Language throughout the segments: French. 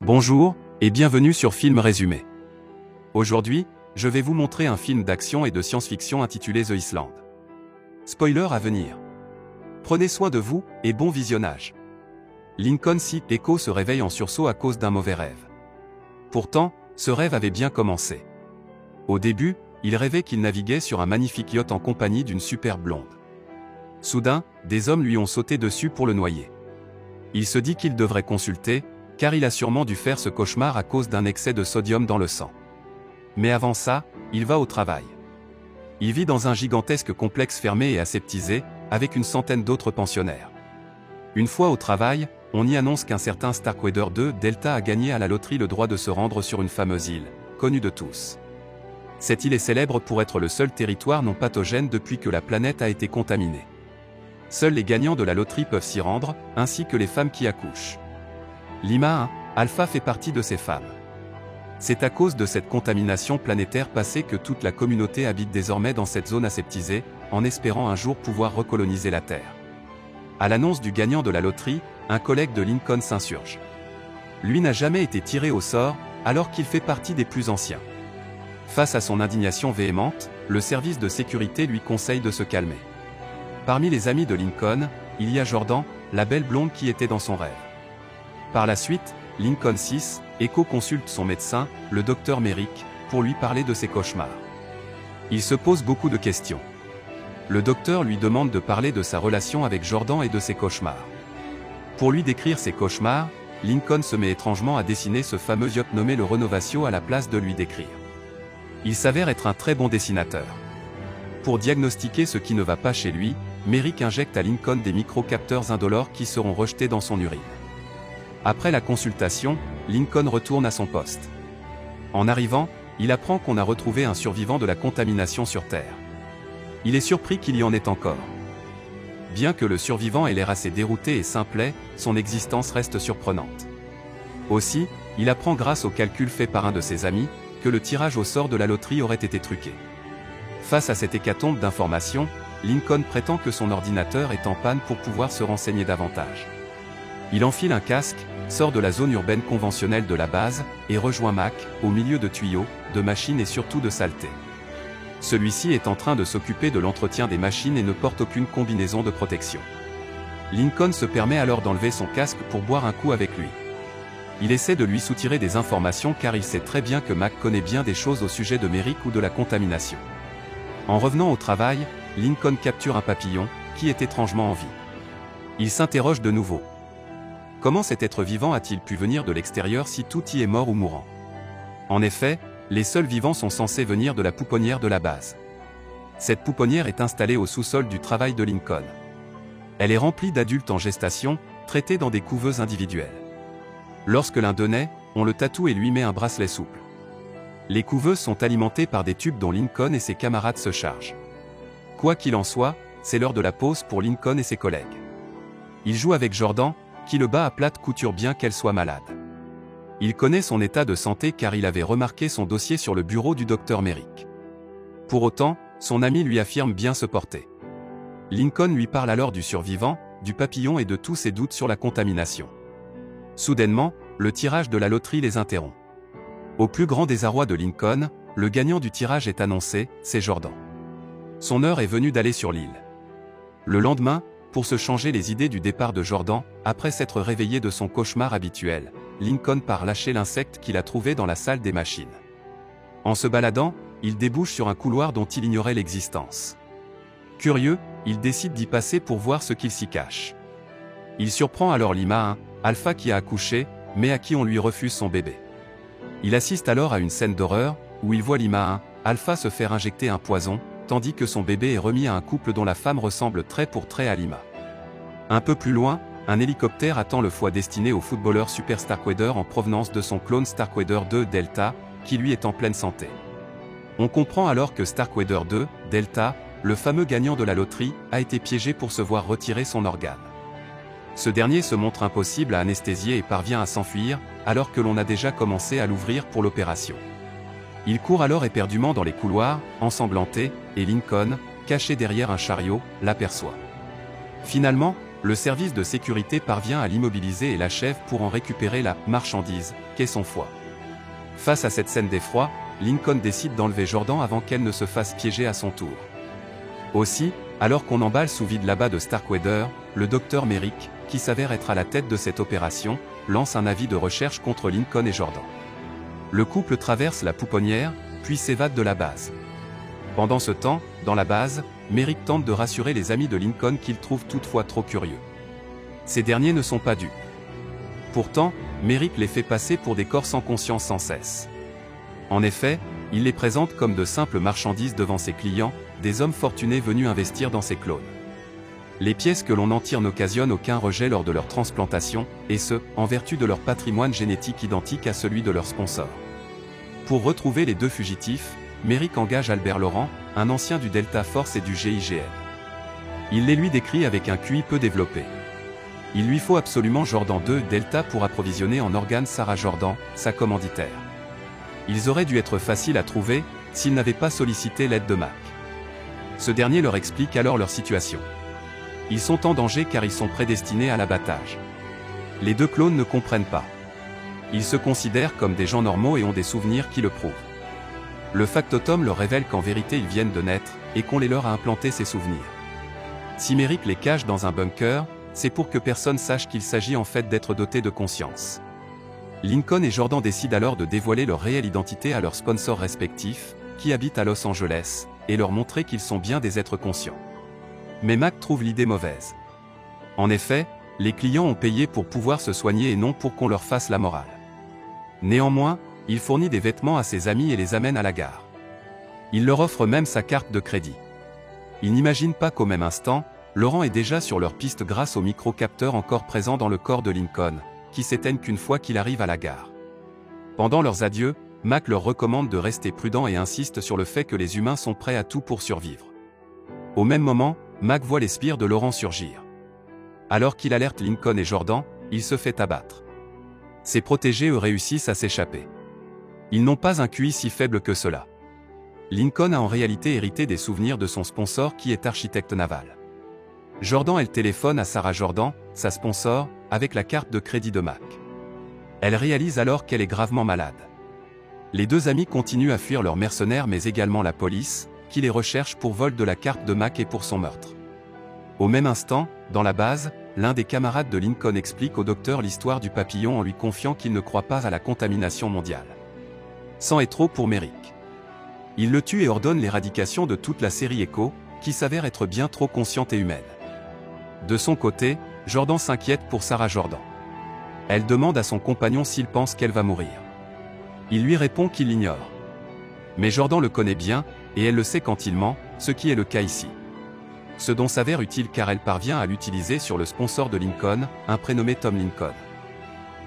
Bonjour, et bienvenue sur Film Résumé. Aujourd'hui, je vais vous montrer un film d'action et de science-fiction intitulé The Island. Spoiler à venir. Prenez soin de vous, et bon visionnage. Lincoln C. Echo se réveille en sursaut à cause d'un mauvais rêve. Pourtant, ce rêve avait bien commencé. Au début, il rêvait qu'il naviguait sur un magnifique yacht en compagnie d'une superbe blonde. Soudain, des hommes lui ont sauté dessus pour le noyer. Il se dit qu'il devrait consulter, car il a sûrement dû faire ce cauchemar à cause d'un excès de sodium dans le sang. Mais avant ça, il va au travail. Il vit dans un gigantesque complexe fermé et aseptisé, avec une centaine d'autres pensionnaires. Une fois au travail, on y annonce qu'un certain Starkweather 2 Delta a gagné à la loterie le droit de se rendre sur une fameuse île, connue de tous. Cette île est célèbre pour être le seul territoire non pathogène depuis que la planète a été contaminée. Seuls les gagnants de la loterie peuvent s'y rendre, ainsi que les femmes qui accouchent. Lima 1, Alpha fait partie de ces femmes. C'est à cause de cette contamination planétaire passée que toute la communauté habite désormais dans cette zone aseptisée, en espérant un jour pouvoir recoloniser la Terre. À l'annonce du gagnant de la loterie, un collègue de Lincoln s'insurge. Lui n'a jamais été tiré au sort, alors qu'il fait partie des plus anciens. Face à son indignation véhémente, le service de sécurité lui conseille de se calmer. Parmi les amis de Lincoln, il y a Jordan, la belle blonde qui était dans son rêve. Par la suite, Lincoln 6, Echo consulte son médecin, le docteur Merrick, pour lui parler de ses cauchemars. Il se pose beaucoup de questions. Le docteur lui demande de parler de sa relation avec Jordan et de ses cauchemars. Pour lui décrire ses cauchemars, Lincoln se met étrangement à dessiner ce fameux yacht nommé le Renovatio à la place de lui décrire. Il s'avère être un très bon dessinateur. Pour diagnostiquer ce qui ne va pas chez lui, Merrick injecte à Lincoln des micro-capteurs indolores qui seront rejetés dans son urine. Après la consultation, Lincoln retourne à son poste. En arrivant, il apprend qu'on a retrouvé un survivant de la contamination sur Terre. Il est surpris qu'il y en ait encore. Bien que le survivant ait l'air assez dérouté et simplet, son existence reste surprenante. Aussi, il apprend grâce au calcul fait par un de ses amis, que le tirage au sort de la loterie aurait été truqué. Face à cette hécatombe d'informations, Lincoln prétend que son ordinateur est en panne pour pouvoir se renseigner davantage. Il enfile un casque, sort de la zone urbaine conventionnelle de la base, et rejoint Mac, au milieu de tuyaux, de machines et surtout de saletés. Celui-ci est en train de s'occuper de l'entretien des machines et ne porte aucune combinaison de protection. Lincoln se permet alors d'enlever son casque pour boire un coup avec lui. Il essaie de lui soutirer des informations car il sait très bien que Mac connaît bien des choses au sujet de Merrick ou de la contamination. En revenant au travail, Lincoln capture un papillon, qui est étrangement en vie. Il s'interroge de nouveau. Comment cet être vivant a-t-il pu venir de l'extérieur si tout y est mort ou mourant? En effet, les seuls vivants sont censés venir de la pouponnière de la base. Cette pouponnière est installée au sous-sol du travail de Lincoln. Elle est remplie d'adultes en gestation, traités dans des couveuses individuelles. Lorsque l'un d'eux naît, on le tatoue et lui met un bracelet souple. Les couveuses sont alimentées par des tubes dont Lincoln et ses camarades se chargent. Quoi qu'il en soit, c'est l'heure de la pause pour Lincoln et ses collègues. Il joue avec Jordan, qui le bat à plate couture bien qu'elle soit malade. Il connaît son état de santé car il avait remarqué son dossier sur le bureau du docteur Merrick. Pour autant, son ami lui affirme bien se porter. Lincoln lui parle alors du survivant, du papillon et de tous ses doutes sur la contamination. Soudainement, le tirage de la loterie les interrompt. Au plus grand désarroi de Lincoln, le gagnant du tirage est annoncé, c'est Jordan. Son heure est venue d'aller sur l'île. Le lendemain, pour se changer les idées du départ de Jordan, après s'être réveillé de son cauchemar habituel, Lincoln part lâcher l'insecte qu'il a trouvé dans la salle des machines. En se baladant, il débouche sur un couloir dont il ignorait l'existence. Curieux, il décide d'y passer pour voir ce qu'il s'y cache. Il surprend alors Lima 1, Alpha qui a accouché, mais à qui on lui refuse son bébé. Il assiste alors à une scène d'horreur, où il voit Lima 1, Alpha se faire injecter un poison, tandis que son bébé est remis à un couple dont la femme ressemble trait pour trait à Lima. Un peu plus loin, un hélicoptère attend le foie destiné au footballeur Super Starkweather en provenance de son clone Starkweather 2 Delta, qui lui est en pleine santé. On comprend alors que Starkweather 2 Delta, le fameux gagnant de la loterie, a été piégé pour se voir retirer son organe. Ce dernier se montre impossible à anesthésier et parvient à s'enfuir, alors que l'on a déjà commencé à l'ouvrir pour l'opération. Il court alors éperdument dans les couloirs, ensanglanté, et Lincoln, caché derrière un chariot, l'aperçoit. Finalement, le service de sécurité parvient à l'immobiliser et l'achève pour en récupérer la marchandise, qu'est son foie. Face à cette scène d'effroi, Lincoln décide d'enlever Jordan avant qu'elle ne se fasse piéger à son tour. Aussi, alors qu'on emballe sous vide l'abat de Starkweather, le docteur Merrick, qui s'avère être à la tête de cette opération, lance un avis de recherche contre Lincoln et Jordan. Le couple traverse la pouponnière, puis s'évade de la base. Pendant ce temps, dans la base, Merrick tente de rassurer les amis de Lincoln qu'il trouve toutefois trop curieux. Ces derniers ne sont pas dupes. Pourtant, Merrick les fait passer pour des corps sans conscience sans cesse. En effet, il les présente comme de simples marchandises devant ses clients, des hommes fortunés venus investir dans ses clones. Les pièces que l'on en tire n'occasionnent aucun rejet lors de leur transplantation, et ce, en vertu de leur patrimoine génétique identique à celui de leur sponsor. Pour retrouver les deux fugitifs, Merrick engage Albert Laurent, un ancien du Delta Force et du GIGN. Il les lui décrit avec un QI peu développé. Il lui faut absolument Jordan 2 Delta pour approvisionner en organes Sarah Jordan, sa commanditaire. Ils auraient dû être faciles à trouver, s'ils n'avaient pas sollicité l'aide de Mac. Ce dernier leur explique alors leur situation. Ils sont en danger car ils sont prédestinés à l'abattage. Les deux clones ne comprennent pas. Ils se considèrent comme des gens normaux et ont des souvenirs qui le prouvent. Le factotum leur révèle qu'en vérité ils viennent de naître, et qu'on les leur a implanté ces souvenirs. Si Merrick les cache dans un bunker, c'est pour que personne sache qu'il s'agit en fait d'être dotés de conscience. Lincoln et Jordan décident alors de dévoiler leur réelle identité à leurs sponsors respectifs, qui habitent à Los Angeles, et leur montrer qu'ils sont bien des êtres conscients. Mais Mac trouve l'idée mauvaise. En effet, les clients ont payé pour pouvoir se soigner et non pour qu'on leur fasse la morale. Néanmoins, il fournit des vêtements à ses amis et les amène à la gare. Il leur offre même sa carte de crédit. Ils n'imaginent pas qu'au même instant, Laurent est déjà sur leur piste grâce aux micro-capteurs encore présents dans le corps de Lincoln, qui s'éteignent qu'une fois qu'il arrive à la gare. Pendant leurs adieux, Mac leur recommande de rester prudents et insiste sur le fait que les humains sont prêts à tout pour survivre. Au même moment, Mac voit les sbires de Laurent surgir. Alors qu'il alerte Lincoln et Jordan, il se fait abattre. Ses protégés eux réussissent à s'échapper. Ils n'ont pas un QI si faible que cela. Lincoln a en réalité hérité des souvenirs de son sponsor qui est architecte naval. Jordan elle téléphone à Sarah Jordan, sa sponsor, avec la carte de crédit de Mac. Elle réalise alors qu'elle est gravement malade. Les deux amis continuent à fuir leurs mercenaires mais également la police, qui les recherche pour vol de la carte de Mac et pour son meurtre. Au même instant, dans la base, l'un des camarades de Lincoln explique au docteur l'histoire du papillon en lui confiant qu'il ne croit pas à la contamination mondiale. C'en est trop pour Merrick. Il le tue et ordonne l'éradication de toute la série Echo, qui s'avère être bien trop consciente et humaine. De son côté, Jordan s'inquiète pour Sarah Jordan. Elle demande à son compagnon s'il pense qu'elle va mourir. Il lui répond qu'il l'ignore. Mais Jordan le connaît bien, et elle le sait quand il ment, ce qui est le cas ici. Ce dont s'avère utile car elle parvient à l'utiliser sur le sponsor de Lincoln, un prénommé Tom Lincoln.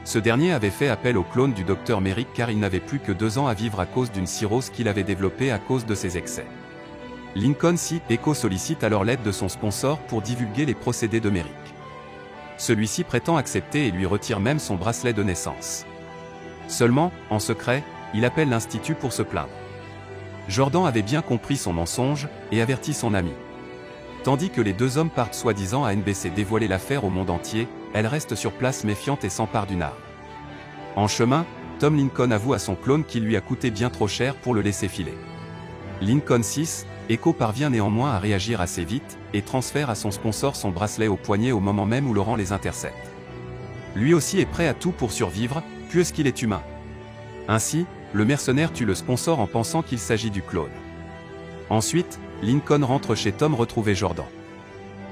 Ce dernier avait fait appel au clone du docteur Merrick car il n'avait plus que 2 ans à vivre à cause d'une cirrhose qu'il avait développée à cause de ses excès. Lincoln Echo sollicite alors l'aide de son sponsor pour divulguer les procédés de Merrick. Celui-ci prétend accepter et lui retire même son bracelet de naissance. Seulement, en secret, il appelle l'Institut pour se plaindre. Jordan avait bien compris son mensonge, et avertit son ami. Tandis que les deux hommes partent soi-disant à NBC dévoiler l'affaire au monde entier, elle reste sur place méfiante et s'empare d'une arme. En chemin, Tom Lincoln avoue à son clone qu'il lui a coûté bien trop cher pour le laisser filer. Lincoln 6, Echo parvient néanmoins à réagir assez vite, et transfère à son sponsor son bracelet au poignet au moment même où Laurent les intercepte. Lui aussi est prêt à tout pour survivre, puisqu'il est humain. Ainsi, le mercenaire tue le sponsor en pensant qu'il s'agit du clone. Ensuite, Lincoln rentre chez Tom retrouver Jordan.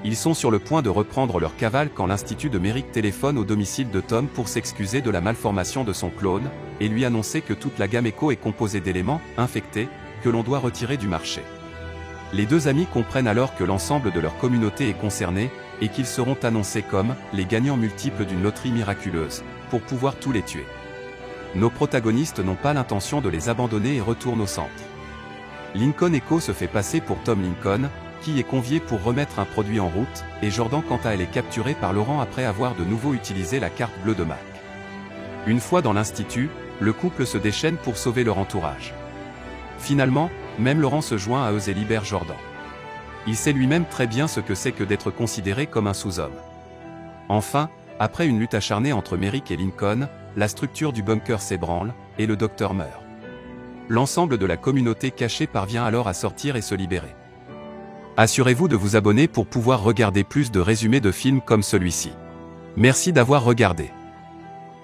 Ils sont sur le point de reprendre leur cavale quand l'Institut de Merrick téléphone au domicile de Tom pour s'excuser de la malformation de son clone, et lui annoncer que toute la gamme Echo est composée d'éléments infectés, que l'on doit retirer du marché. Les deux amis comprennent alors que l'ensemble de leur communauté est concerné, et qu'ils seront annoncés comme les gagnants multiples d'une loterie miraculeuse, pour pouvoir tous les tuer. Nos protagonistes n'ont pas l'intention de les abandonner et retournent au centre. Lincoln Echo se fait passer pour Tom Lincoln, qui est convié pour remettre un produit en route, et Jordan quant à elle est capturée par Laurent après avoir de nouveau utilisé la carte bleue de Mac. Une fois dans l'institut, le couple se déchaîne pour sauver leur entourage. Finalement, même Laurent se joint à eux et libère Jordan. Il sait lui-même très bien ce que c'est que d'être considéré comme un sous-homme. Enfin, après une lutte acharnée entre Merrick et Lincoln, la structure du bunker s'ébranle, et le docteur meurt. L'ensemble de la communauté cachée parvient alors à sortir et se libérer. Assurez-vous de vous abonner pour pouvoir regarder plus de résumés de films comme celui-ci. Merci d'avoir regardé.